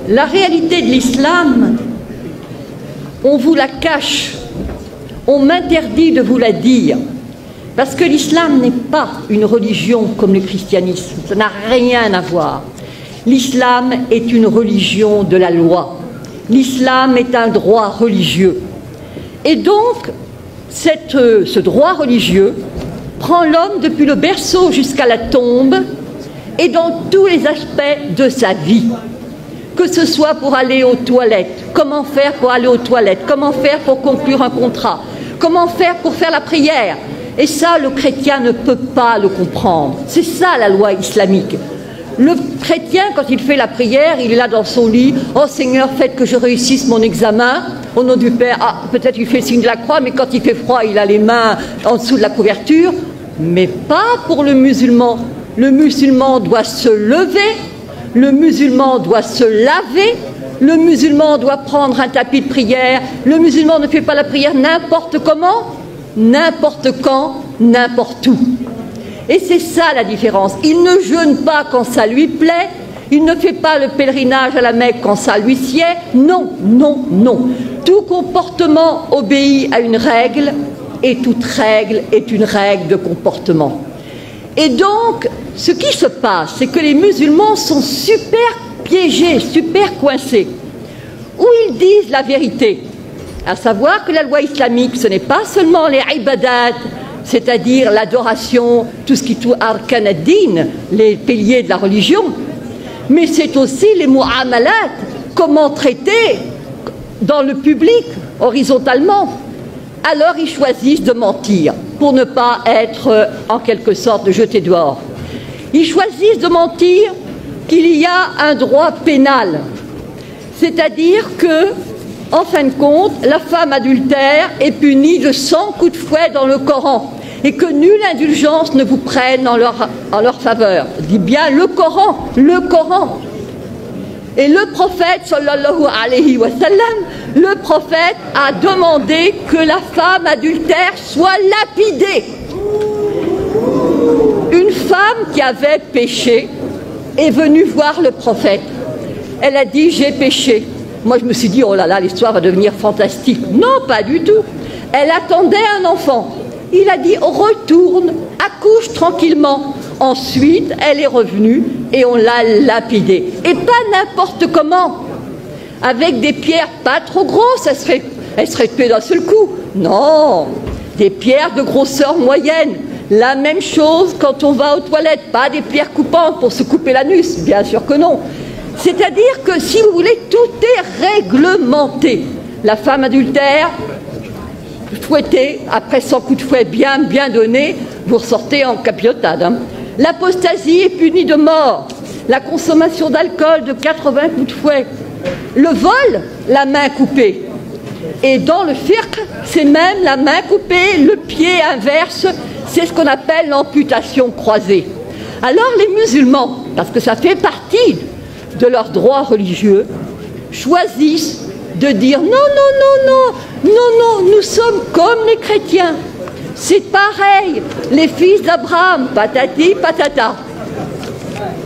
La réalité de l'islam, on vous la cache, on m'interdit de vous la dire, parce que l'islam n'est pas une religion comme le christianisme, ça n'a rien à voir. L'islam est une religion de la loi, l'islam est un droit religieux. Et donc, ce droit religieux prend l'homme depuis le berceau jusqu'à la tombe et dans tous les aspects de sa vie. Que ce soit pour aller aux toilettes, comment faire pour aller aux toilettes, comment faire pour conclure un contrat, comment faire pour faire la prière. Et ça, le chrétien ne peut pas le comprendre. C'est ça la loi islamique. Le chrétien, quand il fait la prière, il est là dans son lit. « Oh Seigneur, faites que je réussisse mon examen. Au nom du Père. » Ah, peut-être il fait le signe de la croix, mais quand il fait froid, il a les mains en dessous de la couverture. Mais pas pour le musulman. Le musulman doit se lever. Le musulman doit se laver. Le musulman doit prendre un tapis de prière. Le musulman ne fait pas la prière n'importe comment, n'importe quand, n'importe où. Et c'est ça la différence. Il ne jeûne pas quand ça lui plaît, il ne fait pas le pèlerinage à la Mecque quand ça lui sied. Non, non, non. Tout comportement obéit à une règle, et toute règle est une règle de comportement. Et donc, ce qui se passe, c'est que les musulmans sont super piégés, super coincés. Ou ils disent la vérité, à savoir que la loi islamique, ce n'est pas seulement les ibadat, c'est-à-dire l'adoration, tout ce qui touche arkan ad-din, les piliers de la religion, mais c'est aussi les mu'amalat, comment traiter dans le public, horizontalement. Alors ils choisissent de mentir pour ne pas être en quelque sorte jetés dehors. Ils choisissent de mentir qu'il y a un droit pénal, c'est-à-dire que, en fin de compte, la femme adultère est punie de 100 coups de fouet dans le Coran et que nulle indulgence ne vous prenne en leur faveur. Dit bien le Coran, le Coran. Et le prophète, sallallahu alayhi wa sallam, le prophète a demandé que la femme adultère soit lapidée. Une femme qui avait péché est venue voir le prophète. Elle a dit « j'ai péché ». Moi je me suis dit « oh là là, l'histoire va devenir fantastique ». Non, pas du tout. Elle attendait un enfant. Il a dit « retourne, accouche tranquillement ». Ensuite, elle est revenue et on l'a lapidée. Et pas n'importe comment. Avec des pierres pas trop grosses, elle serait tuée d'un seul coup. Non, des pierres de grosseur moyenne. La même chose quand on va aux toilettes, pas des pierres coupantes pour se couper l'anus, bien sûr que non. C'est-à-dire que si vous voulez, tout est réglementé. La femme adultère, fouettée, après 100 coups de fouet bien donnés, vous ressortez en capilotade. Hein. L'apostasie est punie de mort. La consommation d'alcool de 80 coups de fouet. Le vol, la main coupée. Et dans le fiqh, c'est même la main coupée, le pied inverse, c'est ce qu'on appelle l'amputation croisée. Alors les musulmans, parce que ça fait partie de leurs droits religieux, choisissent de dire non, non, non, non, non, non, nous sommes comme les chrétiens. C'est pareil, les fils d'Abraham, patati, patata.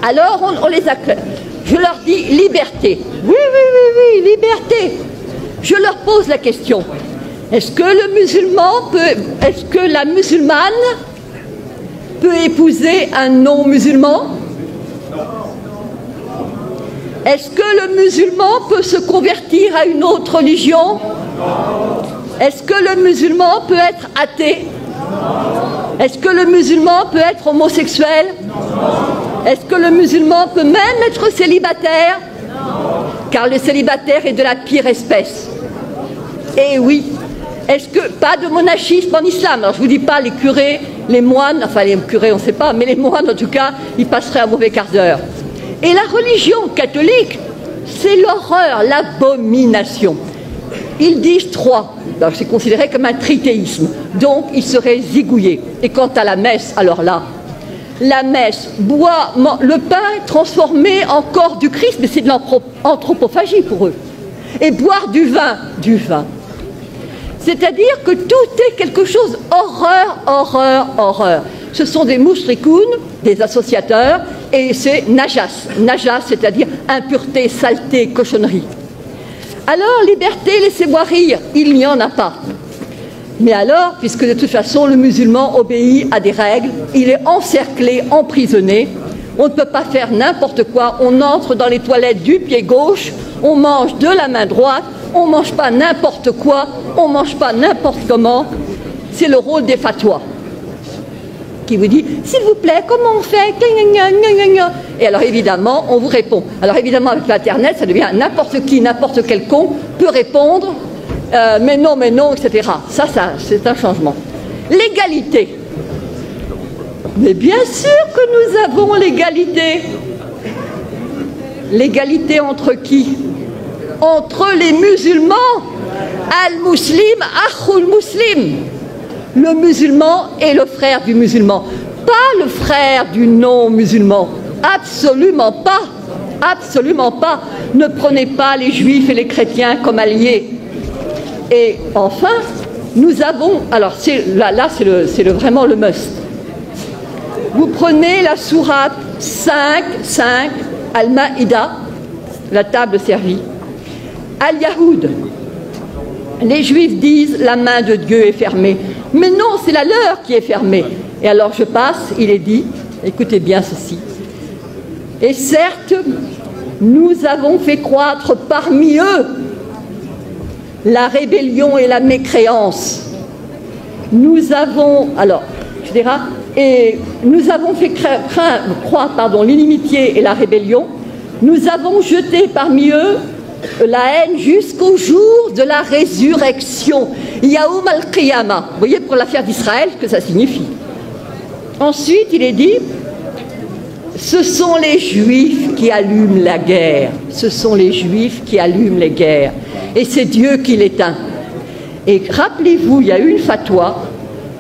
Alors on les acclame. Je leur dis liberté. Oui, oui, oui, oui, liberté. Je leur pose la question. Est-ce que le musulman peut, est-ce que la musulmane peut épouser un non-musulman? Est-ce que le musulman peut se convertir à une autre religion? Est-ce que le musulman peut être athée? Est-ce que le musulman peut être homosexuel? Est-ce que le musulman peut même être célibataire? Car le célibataire est de la pire espèce. Et oui. Est-ce que, pas de monachisme en islam? Alors je ne vous dis pas les curés, les moines, enfin les curés on ne sait pas, mais les moines en tout cas, ils passeraient un mauvais quart d'heure. Et la religion catholique, c'est l'horreur, l'abomination. Ils disent trois. C'est considéré comme un trithéisme. Donc, ils seraient zigouillés. Et quant à la messe, alors là, la messe, le pain est transformé en corps du Christ, mais c'est de l'anthropophagie pour eux. Et boire du vin. C'est-à-dire que tout est quelque chose, horreur, horreur, horreur. ce sont des mushrikoun, des associateurs, et c'est najas. Najas, c'est-à-dire impureté, saleté, cochonnerie. Alors, liberté, laissez-moi rire, il n'y en a pas. Mais alors, puisque de toute façon le musulman obéit à des règles, il est encerclé, emprisonné, on ne peut pas faire n'importe quoi, on entre dans les toilettes du pied gauche, on mange de la main droite, on ne mange pas n'importe quoi, on ne mange pas n'importe comment. C'est le rôle des fatwas qui vous dit, s'il vous plaît, comment on fait? Et alors évidemment, on vous répond. Alors évidemment, avec l'Internet, ça devient n'importe qui, n'importe quel con peut répondre, mais non, etc. Ça, c'est un changement. L'égalité. Mais bien sûr que nous avons l'égalité. L'égalité entre qui? Entre les musulmans. Al-Muslim, Akhul Muslim. Le musulman est le frère du musulman. Pas le frère du non-musulman. Absolument pas. Absolument pas. Ne prenez pas les juifs et les chrétiens comme alliés. Et enfin, nous avons... Alors là c'est vraiment le must. Vous prenez la sourate 5, Al-Maïda, la table servie. Al-Yahoud, les Juifs disent la main de Dieu est fermée. Mais non, c'est la leur qui est fermée. Et alors je passe, il est dit, écoutez bien ceci. Et certes, nous avons fait croître parmi eux la rébellion et la mécréance. Nous avons, alors, je dirais, et nous avons fait croître l'inimitié et la rébellion. Nous avons jeté parmi eux la haine jusqu'au jour de la résurrection. Yaoum al-Qiyamah. Vous voyez pour l'affaire d'Israël ce que ça signifie. Ensuite, il est dit, ce sont les Juifs qui allument la guerre. Ce sont les Juifs qui allument les guerres. Et c'est Dieu qui l'éteint. Et rappelez-vous, il y a eu une fatwa,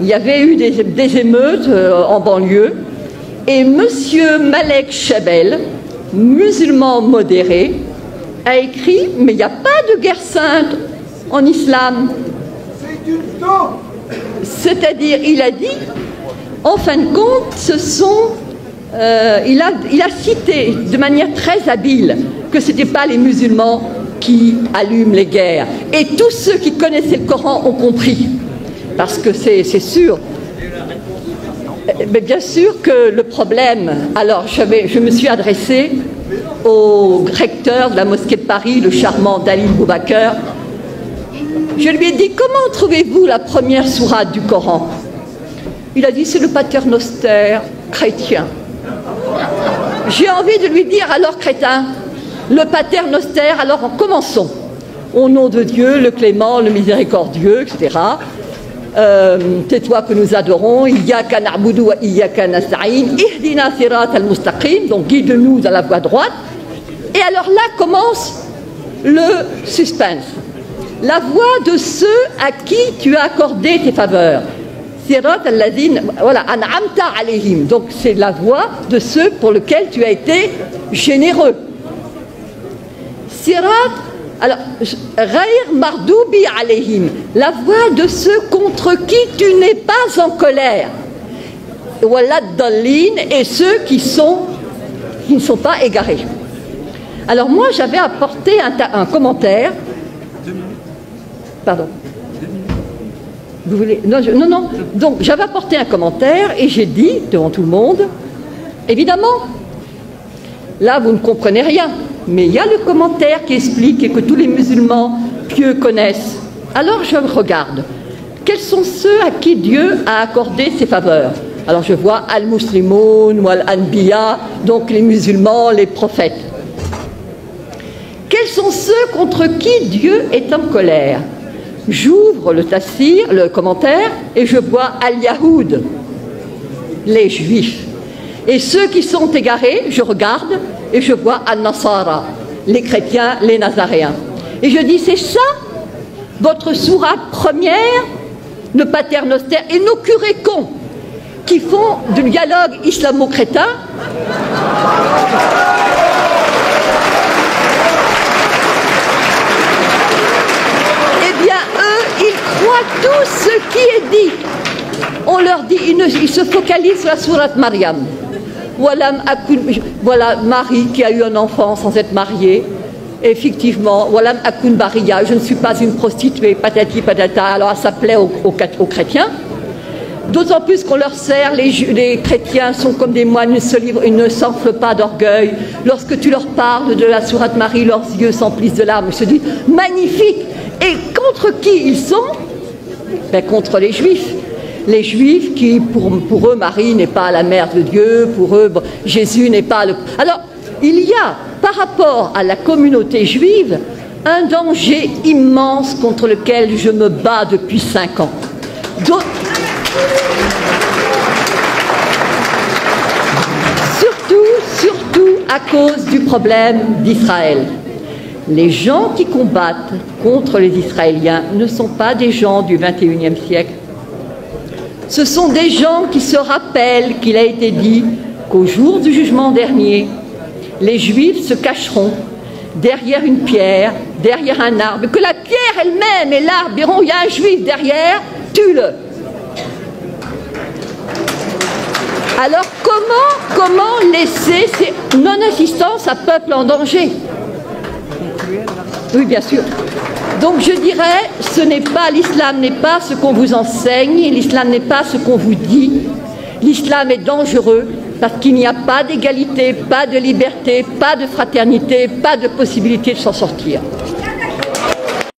il y avait eu des émeutes en banlieue, et monsieur Malek Chabel, musulman modéré, a écrit, mais il n'y a pas de guerre sainte en islam. C'est-à-dire, il a dit, en fin de compte, ce sont... il a cité de manière très habile que ce n'étaient pas les musulmans qui allument les guerres. Et tous ceux qui connaissaient le Coran ont compris. Parce que c'est sûr. Mais bien sûr que le problème... Alors, je me suis adressée au recteur de la mosquée de Paris, le charmant Dalil Boubaker. Je lui ai dit, comment trouvez-vous la première sourate du Coran? Il a dit, c'est le paternoster chrétien. J'ai envie de lui dire, alors crétin, le paternoster, alors commençons. Au nom de Dieu, le clément, le miséricordieux, etc. C'est toi que nous adorons. Iyyaka na'budu wa iyyaka nasta'in. Ihdina sirat al-mustaqim. Donc guide-nous dans la voie droite. Et alors là commence le suspense. La voie de ceux à qui tu as accordé tes faveurs. Sirat al-ladhin, voilà, an'amta alayhim. Donc c'est la voie de ceux pour lesquels tu as été généreux. Sirat, alors, Ghayr mardoubi alayhim, la voie de ceux contre qui tu n'es pas en colère. Walad dallin, et ceux qui ne sont pas égarés. Alors moi j'avais apporté un commentaire. Pardon. Vous voulez... Non. Donc j'avais apporté un commentaire et j'ai dit devant tout le monde, évidemment, là vous ne comprenez rien, mais il y a le commentaire qui explique et que tous les musulmans pieux connaissent. Alors je regarde, quels sont ceux à qui Dieu a accordé ses faveurs? Alors je vois al-muslimoun ou al-anbiya, donc les musulmans, les prophètes. Quels sont ceux contre qui Dieu est en colère? J'ouvre le tafsir, le commentaire, et je vois al-Yahoud, les Juifs. Et ceux qui sont égarés, je regarde et je vois al-Nasara, les chrétiens, les Nazaréens. Et je dis, c'est ça, votre sourate première, le paternoster, et nos curés cons, qui font du dialogue islamo-crétin. Eh bien, eux, ils croient tout ce qui est dit. On on leur dit, ils se focalisent sur la sourate Maryam. Voilà Marie qui a eu un enfant sans être mariée. Effectivement, Walam Akun Bariya, je ne suis pas une prostituée, patati patata. Alors ça plaît aux chrétiens. D'autant plus qu'on leur sert, les chrétiens sont comme des moines, ils ne s'enflent pas d'orgueil. Lorsque tu leur parles de la sourate Marie, leurs yeux s'emplissent de larmes. Ils se disent, magnifique. Et contre qui ils sont? Ben, contre les Juifs. Les Juifs qui, pour eux, Marie n'est pas la mère de Dieu, pour eux, Jésus n'est pas le... Alors, il y a, par rapport à la communauté juive, un danger immense contre lequel je me bats depuis 5 ans. Surtout à cause du problème d'Israël. Les gens qui combattent contre les Israéliens ne sont pas des gens du XXIe siècle. Ce sont des gens qui se rappellent qu'il a été dit qu'au jour du jugement dernier, les Juifs se cacheront derrière une pierre, derrière un arbre, que la pierre elle-même et l'arbre diront, il y a un Juif derrière, tue-le. Alors comment laisser ces non-assistance à peuple en danger? Oui, bien sûr. Donc je dirais, l'islam n'est pas ce qu'on vous enseigne, l'islam n'est pas ce qu'on vous dit. L'islam est dangereux parce qu'il n'y a pas d'égalité, pas de liberté, pas de fraternité, pas de possibilité de s'en sortir.